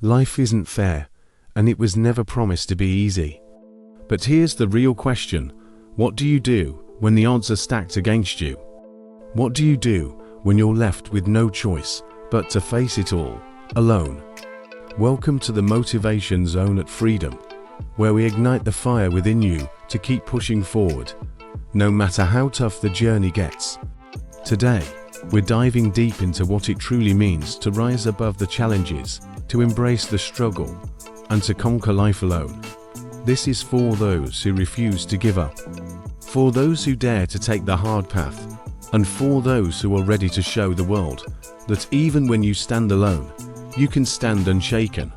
Life isn't fair, and it was never promised to be easy. But here's the real question: what do you do when the odds are stacked against you? What do you do when you're left with no choice but to face it all, alone? Welcome to the Motivation Zone at Freedom, where we ignite the fire within you to keep pushing forward, no matter how tough the journey gets. Today, we're diving deep into what it truly means to rise above the challenges, to embrace the struggle, and to conquer life alone. This is for those who refuse to give up, for those who dare to take the hard path, and for those who are ready to show the world that even when you stand alone, you can stand unshaken.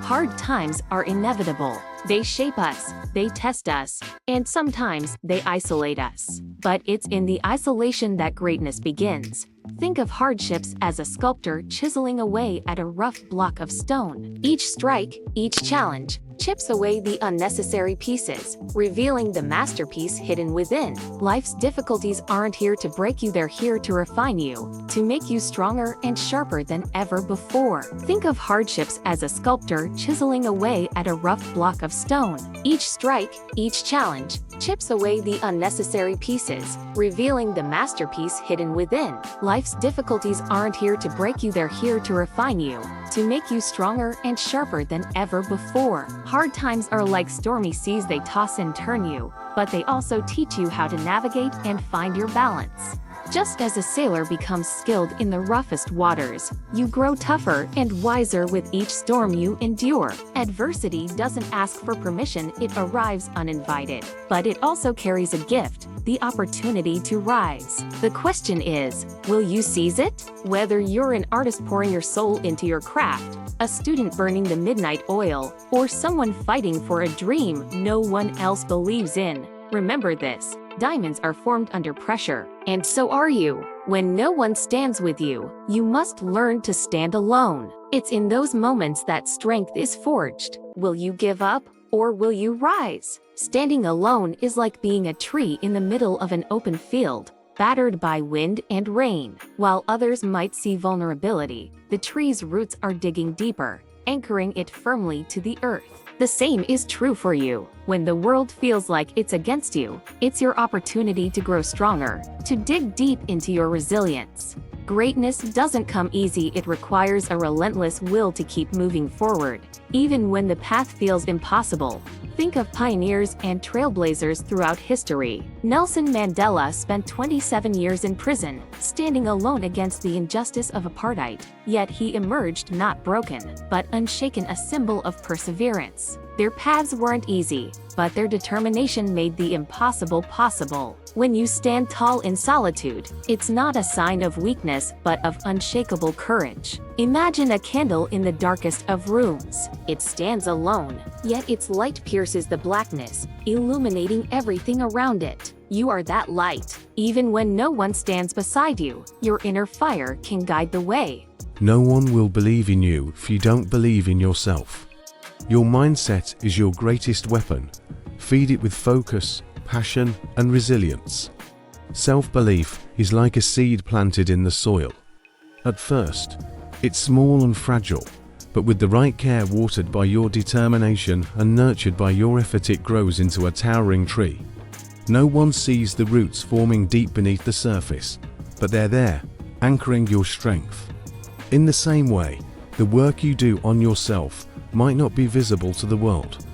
Hard times are inevitable. They shape us, they test us, and sometimes they isolate us. But it's in the isolation that greatness begins. Think of hardships as a sculptor chiseling away at a rough block of stone. Each strike, each challenge, chips away the unnecessary pieces, revealing the masterpiece hidden within. Life's difficulties aren't here to break you, they're here to refine you, to make you stronger and sharper than ever before. Think of hardships as a sculptor chiseling away at a rough block of stone. Each strike, each challenge, chips away the unnecessary pieces, revealing the masterpiece hidden within. Life's difficulties aren't here to break you, they're here to refine you, to make you stronger and sharper than ever before. Hard times are like stormy seas, they toss and turn you, but they also teach you how to navigate and find your balance. Just as a sailor becomes skilled in the roughest waters, you grow tougher and wiser with each storm you endure. Adversity doesn't ask for permission, it arrives uninvited. But it also carries a gift, the opportunity to rise. The question is, will you seize it? Whether you're an artist pouring your soul into your craft, a student burning the midnight oil, or someone fighting for a dream no one else believes in, remember this: diamonds are formed under pressure, and so are you. When no one stands with you, you must learn to stand alone. It's in those moments that strength is forged. Will you give up, or will you rise? Standing alone is like being a tree in the middle of an open field, battered by wind and rain. While others might see vulnerability, the tree's roots are digging deeper, anchoring it firmly to the earth. The same is true for you. When the world feels like it's against you, it's your opportunity to grow stronger, to dig deep into your resilience. Greatness doesn't come easy, it requires a relentless will to keep moving forward, even when the path feels impossible. Think of pioneers and trailblazers throughout history. Nelson Mandela spent 27 years in prison, standing alone against the injustice of apartheid. Yet he emerged not broken, but unshaken, a symbol of perseverance. Their paths weren't easy, but their determination made the impossible possible. When you stand tall in solitude, it's not a sign of weakness, but of unshakable courage. Imagine a candle in the darkest of rooms. It stands alone, yet its light pierces the blackness, illuminating everything around it. You are that light. Even when no one stands beside you, your inner fire can guide the way. No one will believe in you if you don't believe in yourself. Your mindset is your greatest weapon. Feed it with focus, passion, and resilience. Self-belief is like a seed planted in the soil. At first, it's small and fragile, but with the right care, watered by your determination and nurtured by your effort, it grows into a towering tree. No one sees the roots forming deep beneath the surface, but they're there, anchoring your strength. In the same way, the work you do on yourself might not be visible to the world,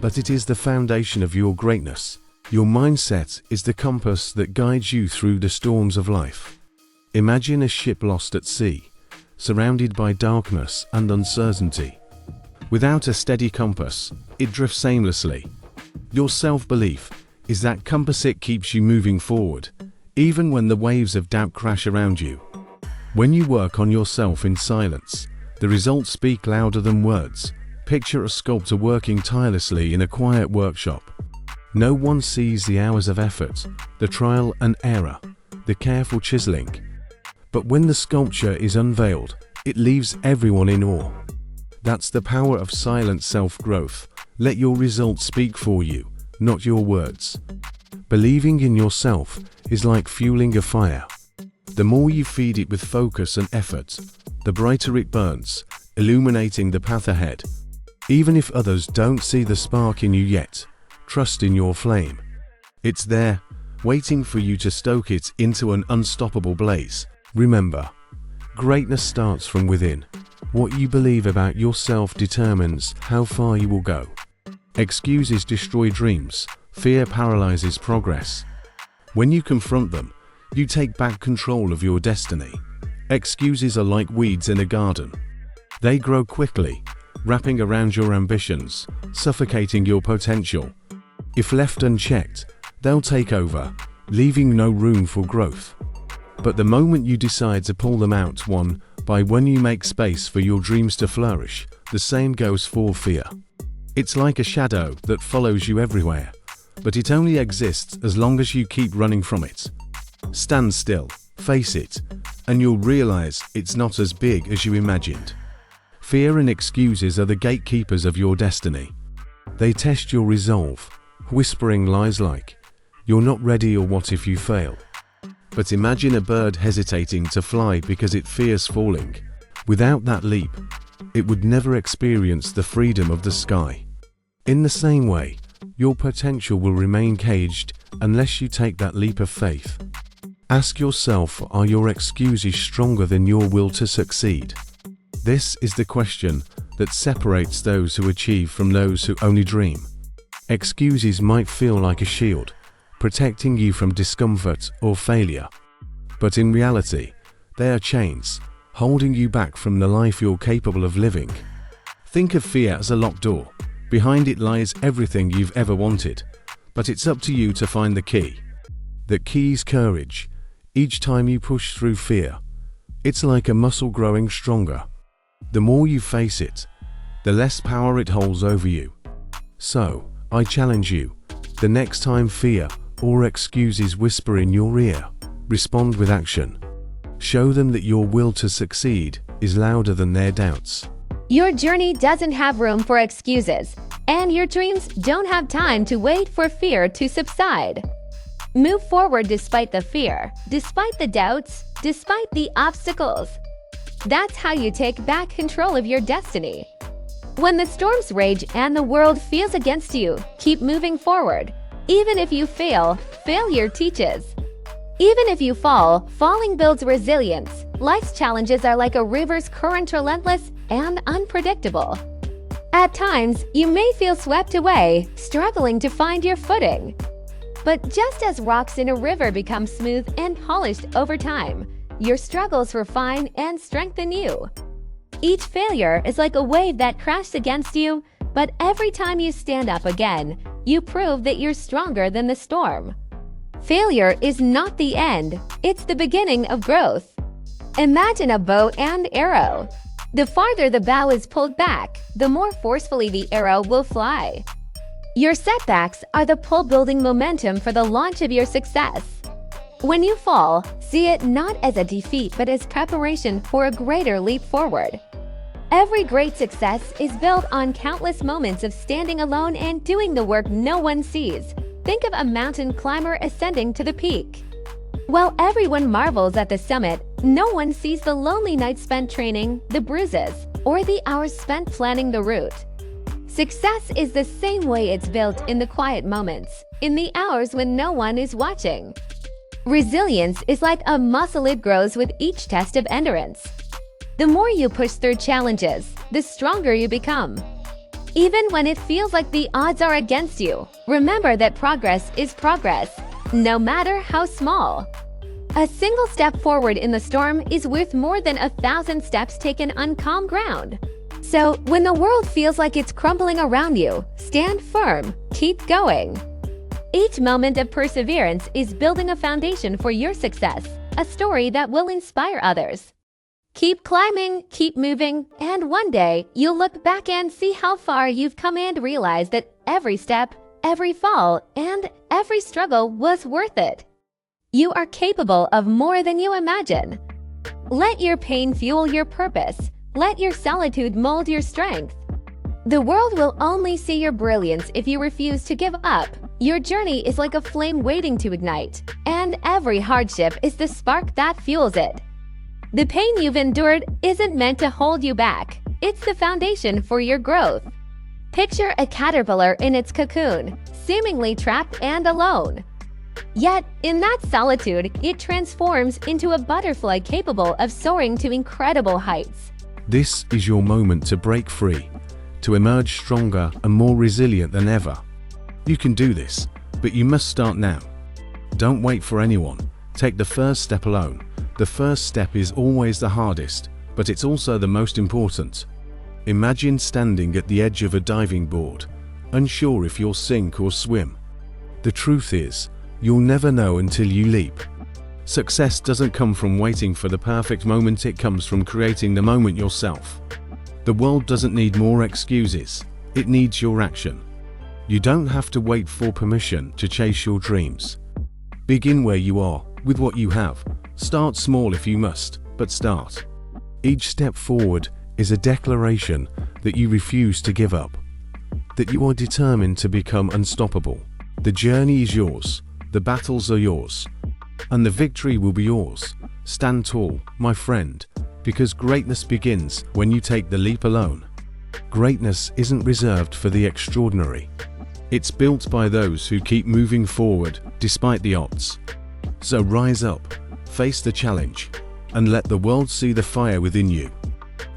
but it is the foundation of your greatness. Your mindset is the compass that guides you through the storms of life. Imagine a ship lost at sea, surrounded by darkness and uncertainty. Without a steady compass, it drifts aimlessly. Your self-belief is that compass, it keeps you moving forward, even when the waves of doubt crash around you. When you work on yourself in silence, the results speak louder than words. Picture a sculptor working tirelessly in a quiet workshop. No one sees the hours of effort, the trial and error, the careful chiseling. But when the sculpture is unveiled, it leaves everyone in awe. That's the power of silent self-growth. Let your results speak for you, not your words. Believing in yourself is like fueling a fire. The more you feed it with focus and effort, the brighter it burns, illuminating the path ahead. Even if others don't see the spark in you yet, trust in your flame. It's there, waiting for you to stoke it into an unstoppable blaze. Remember, greatness starts from within. What you believe about yourself determines how far you will go. Excuses destroy dreams. Fear paralyzes progress. When you confront them, you take back control of your destiny. Excuses are like weeds in a garden. They grow quickly, wrapping around your ambitions, suffocating your potential. If left unchecked, they'll take over, leaving no room for growth. But the moment you decide to pull them out one by one, you make space for your dreams to flourish. The same goes for fear. It's like a shadow that follows you everywhere, but it only exists as long as you keep running from it. Stand still, face it, and you'll realize it's not as big as you imagined. Fear and excuses are the gatekeepers of your destiny. They test your resolve, whispering lies like, "You're not ready," or "What if you fail?" But imagine a bird hesitating to fly because it fears falling. Without that leap, it would never experience the freedom of the sky. In the same way, your potential will remain caged unless you take that leap of faith. Ask yourself, are your excuses stronger than your will to succeed? This is the question that separates those who achieve from those who only dream. Excuses might feel like a shield, protecting you from discomfort or failure. But in reality, they are chains, holding you back from the life you're capable of living. Think of fear as a locked door. Behind it lies everything you've ever wanted, but it's up to you to find the key. The key is courage. Each time you push through fear, it's like a muscle growing stronger. The more you face it, the less power it holds over you. So, I challenge you, the next time fear or excuses whisper in your ear, respond with action. Show them that your will to succeed is louder than their doubts. Your journey doesn't have room for excuses, and your dreams don't have time to wait for fear to subside. Move forward despite the fear, despite the doubts, despite the obstacles. That's how you take back control of your destiny. When the storms rage and the world feels against you, keep moving forward. Even if you fail, failure teaches. Even if you fall, falling builds resilience. Life's challenges are like a river's current, relentless and unpredictable. At times, you may feel swept away, struggling to find your footing. But just as rocks in a river become smooth and polished over time, your struggles refine and strengthen you. Each failure is like a wave that crashed against you, but every time you stand up again, you prove that you're stronger than the storm. Failure is not the end, it's the beginning of growth. Imagine a bow and arrow. The farther the bow is pulled back, the more forcefully the arrow will fly. Your setbacks are the pull building momentum for the launch of your success. When you fall, see it not as a defeat but as preparation for a greater leap forward. Every great success is built on countless moments of standing alone and doing the work no one sees. Think of a mountain climber ascending to the peak. While everyone marvels at the summit, no one sees the lonely nights spent training, the bruises, or the hours spent planning the route. Success is the same way. It's built in the quiet moments, in the hours when no one is watching. Resilience is like a muscle. It grows with each test of endurance. The more you push through challenges, the stronger you become. Even when it feels like the odds are against you, remember that progress is progress, no matter how small. A single step forward in the storm is worth more than 1,000 steps taken on calm ground. So, when the world feels like it's crumbling around you, stand firm, keep going. Each moment of perseverance is building a foundation for your success, a story that will inspire others. Keep climbing, keep moving, and one day you'll look back and see how far you've come and realize that every step, every fall, and every struggle was worth it. You are capable of more than you imagine. Let your pain fuel your purpose. Let your solitude mold your strength. The world will only see your brilliance if you refuse to give up. Your journey is like a flame waiting to ignite, and every hardship is the spark that fuels it. The pain you've endured isn't meant to hold you back. It's the foundation for your growth. Picture a caterpillar in its cocoon, seemingly trapped and alone. Yet, in that solitude, it transforms into a butterfly capable of soaring to incredible heights. This is your moment to break free, to emerge stronger and more resilient than ever. You can do this, but you must start now. Don't wait for anyone. Take the first step alone. The first step is always the hardest, but it's also the most important. Imagine standing at the edge of a diving board, unsure if you'll sink or swim. The truth is, you'll never know until you leap. Success doesn't come from waiting for the perfect moment, it comes from creating the moment yourself. The world doesn't need more excuses, it needs your action. You don't have to wait for permission to chase your dreams. Begin where you are, with what you have. Start small if you must, but start. Each step forward is a declaration that you refuse to give up, that you are determined to become unstoppable. The journey is yours, the battles are yours, and the victory will be yours. Stand tall, my friend, because greatness begins when you take the leap alone. Greatness isn't reserved for the extraordinary. It's built by those who keep moving forward despite the odds. So rise up, face the challenge, and let the world see the fire within you.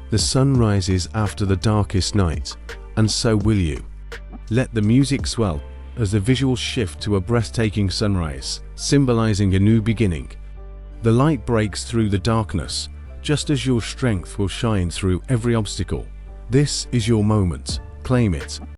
The sun rises after the darkest night, and so will you. Let the music swell as the visuals shift to a breathtaking sunrise, symbolizing a new beginning. The light breaks through the darkness, just as your strength will shine through every obstacle. This is your moment. Claim it.